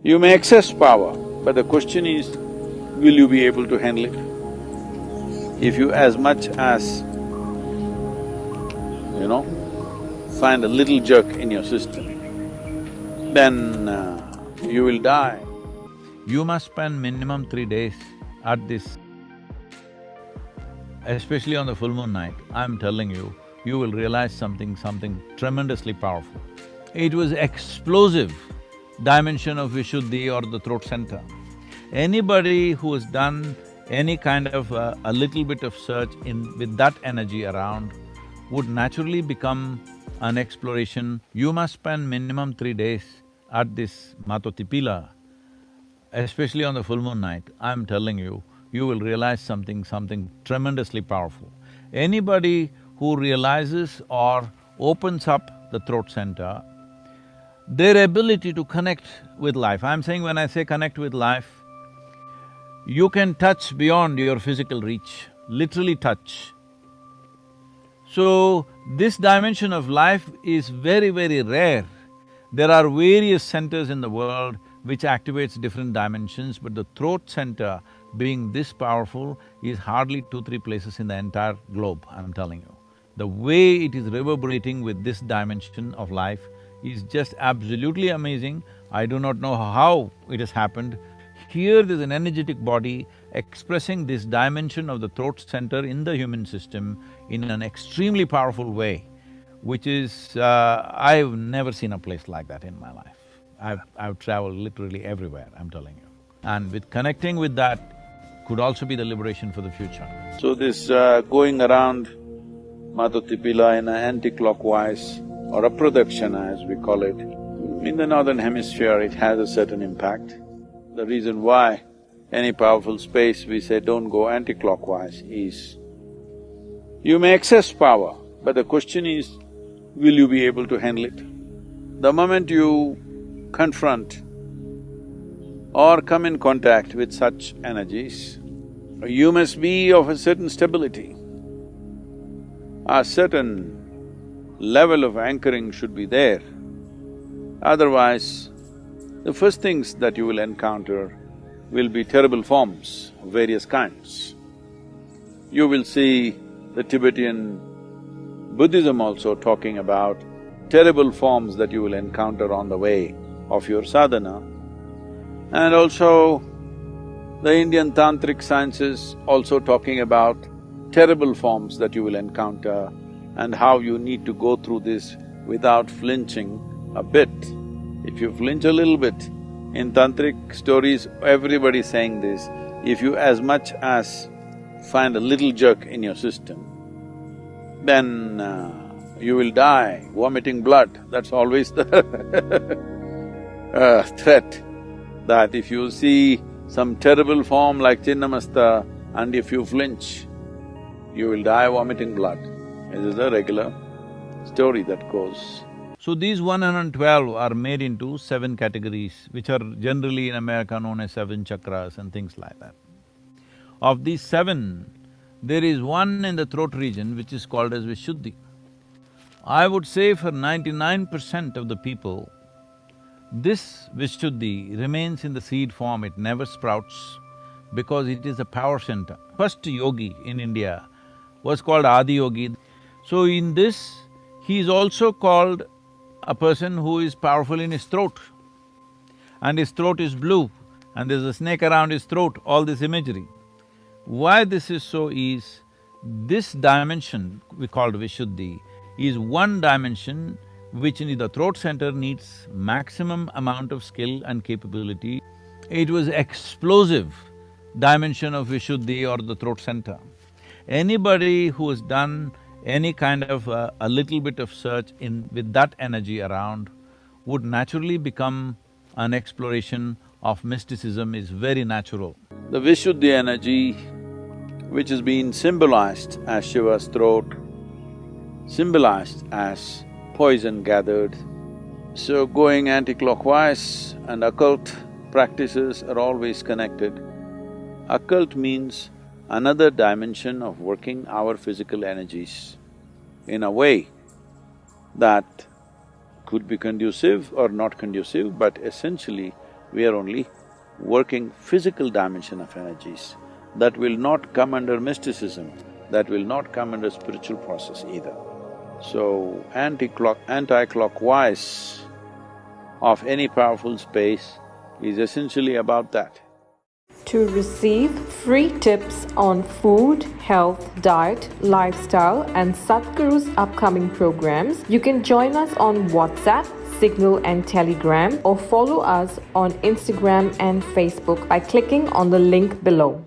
You may access power, but the question is, will you be able to handle it? If you as much as, find a little jerk in your system, then you will die. You must spend minimum 3 days at this, especially on the full moon night. I'm telling you, you will realize something tremendously powerful. It was explosive dimension of Vishuddhi or the throat center. Anybody who has done any kind of a little bit of search with that energy around would naturally become an exploration. You must spend minimum 3 days at this Matotipila, especially on the full moon night. I'm telling you, you will realize something tremendously powerful. Anybody who realizes or opens up the throat center, their ability to connect with life, I'm saying when I say connect with life, you can touch beyond your physical reach, literally touch. So, this dimension of life is very, very rare. There are various centers in the world which activates different dimensions, but the throat center being this powerful is hardly 2-3 places in the entire globe, I'm telling you. The way it is reverberating with this dimension of life is just absolutely amazing. I do not know how it has happened. Here there's an energetic body expressing this dimension of the throat center in the human system in an extremely powerful way, which is… I've never seen a place like that in my life. I've traveled literally everywhere, I'm telling you. And with connecting with that could also be the liberation for the future. So this going around Matotipila in an anti-clockwise or a pradakshina as we call it, in the northern hemisphere it has a certain impact. The reason why any powerful space we say don't go anti-clockwise is, you may access power, but the question is, will you be able to handle it? The moment you confront or come in contact with such energies, you must be of a certain stability. A certain level of anchoring should be there. Otherwise, the first things that you will encounter will be terrible forms of various kinds. You will see the Tibetan Buddhism also talking about terrible forms that you will encounter on the way of your sadhana, and also the Indian tantric sciences also talking about terrible forms that you will encounter and how you need to go through this without flinching a bit. If you flinch a little bit, in tantric stories everybody's saying this, if you as much as find a little jerk in your system, then you will die vomiting blood. That's always the threat, that if you see some terrible form like Chinnamasta and if you flinch, you will die vomiting blood. This is a regular story that goes. So these 112 are made into 7 categories, which are generally in America known as 7 chakras and things like that. Of these 7, there is one in the throat region which is called as Vishuddhi. I would say for 99% of the people, this Vishuddhi remains in the seed form, it never sprouts because it is a power center. First yogi in India was called Adi Yogi. So in this, he is also called a person who is powerful in his throat, and his throat is blue, and there's a snake around his throat, all this imagery. Why this is so is, this dimension we called Vishuddhi is one dimension which in the throat center needs maximum amount of skill and capability. It was explosive dimension of Vishuddhi or the throat center. Anybody who has done any kind of a little bit of search with that energy around would naturally become an exploration of mysticism is very natural. The Vishuddhi energy, which has been symbolized as Shiva's throat, symbolized as poison gathered. So going anti-clockwise and occult practices are always connected. Occult means another dimension of working our physical energies in a way that could be conducive or not conducive, but essentially We are only working physical dimension of energies. That will not come under mysticism, that will not come under spiritual process either. So, anti-clockwise of any powerful space is essentially about that. To receive free tips on food, health, diet, lifestyle and Sadhguru's upcoming programs, you can join us on WhatsApp, Signal and Telegram, or follow us on Instagram and Facebook by clicking on the link below.